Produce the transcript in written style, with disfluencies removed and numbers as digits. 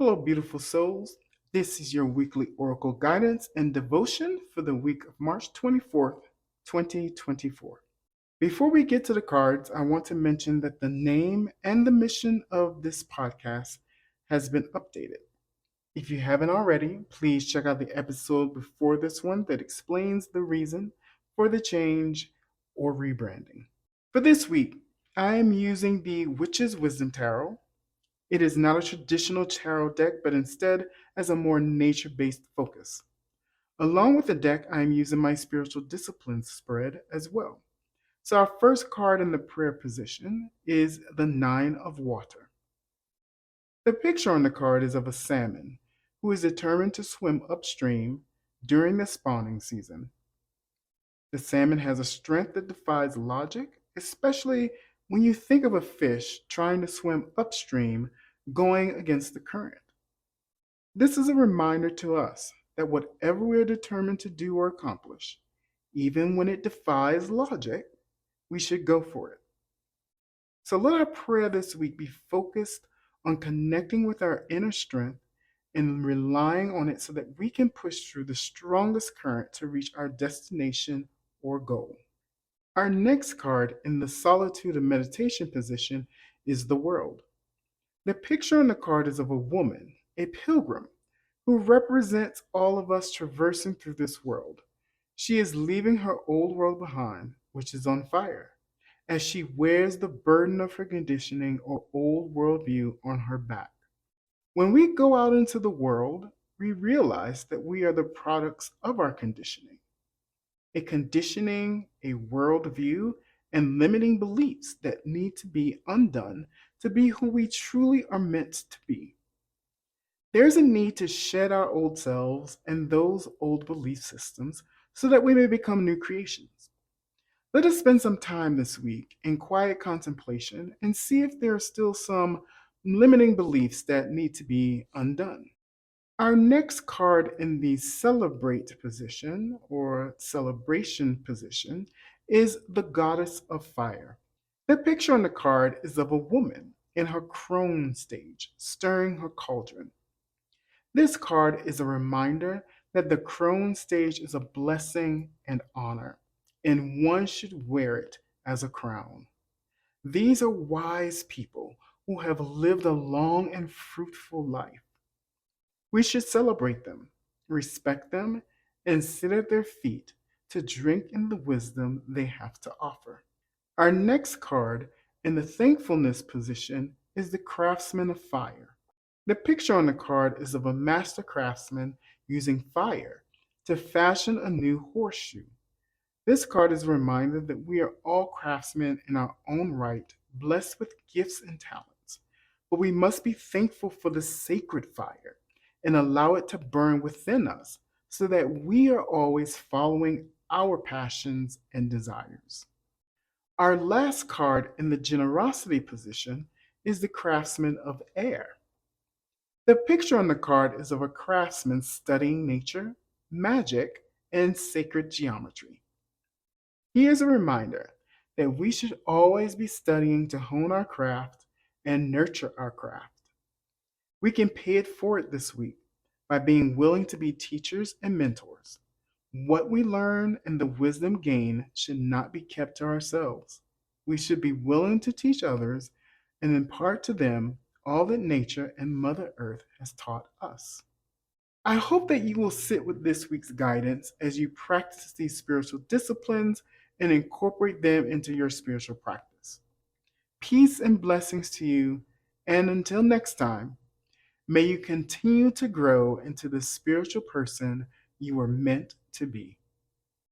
Hello, beautiful souls. This is your weekly oracle guidance and devotion for the week of March 24th, 2024. Before we get to the cards, I want to mention that the name and the mission of this podcast has been updated. If you haven't already, please check out the episode before this one that explains the reason for the change or rebranding. For this week, I am using the Witch's Wisdom Tarot. It is not a traditional tarot deck, but instead has a more nature based focus. Along with the deck, I am using my spiritual disciplines spread as well. So, our first card in the prayer position is the Nine of Water. The picture on the card is of a salmon who is determined to swim upstream during the spawning season. The salmon has a strength that defies logic, especially when you think of a fish trying to swim upstream going against the current. This is a reminder to us that whatever we are determined to do or accomplish, even when it defies logic, we should go for it. So let our prayer this week be focused on connecting with our inner strength and relying on it so that we can push through the strongest current to reach our destination or goal. Our next card in the Solitude of Meditation position is the World. The picture on the card is of a woman, a pilgrim, who represents all of us traversing through this world. She is leaving her old world behind, which is on fire, as she wears the burden of her conditioning or old worldview on her back. When we go out into the world, we realize that we are the products of our conditioning. A conditioning, a worldview, and limiting beliefs that need to be undone to be who we truly are meant to be. There's a need to shed our old selves and those old belief systems so that we may become new creations. Let us spend some time this week in quiet contemplation and see if there are still some limiting beliefs that need to be undone. Our next card in the celebrate position or celebration position is the Goddess of Fire. The picture on the card is of a woman in her crone stage, stirring her cauldron. This card is a reminder that the crone stage is a blessing and honor, and one should wear it as a crown. These are wise people who have lived a long and fruitful life. We should celebrate them, respect them, and sit at their feet to drink in the wisdom they have to offer. Our next card in the thankfulness position is the Craftsman of Fire. The picture on the card is of a master craftsman using fire to fashion a new horseshoe. This card is a reminder that we are all craftsmen in our own right, blessed with gifts and talents. But we must be thankful for the sacred fire and allow it to burn within us so that we are always following our passions and desires. Our last card in the generosity position is the Craftsman of Air. The picture on the card is of a craftsman studying nature, magic, and sacred geometry. He is a reminder that we should always be studying to hone our craft and nurture our craft. We can pay it forward this week by being willing to be teachers and mentors. What we learn and the wisdom gained should not be kept to ourselves. We should be willing to teach others and impart to them all that nature and Mother Earth has taught us. I hope that you will sit with this week's guidance as you practice these spiritual disciplines and incorporate them into your spiritual practice. Peace and blessings to you, and until next time, may you continue to grow into the spiritual person you were meant to be.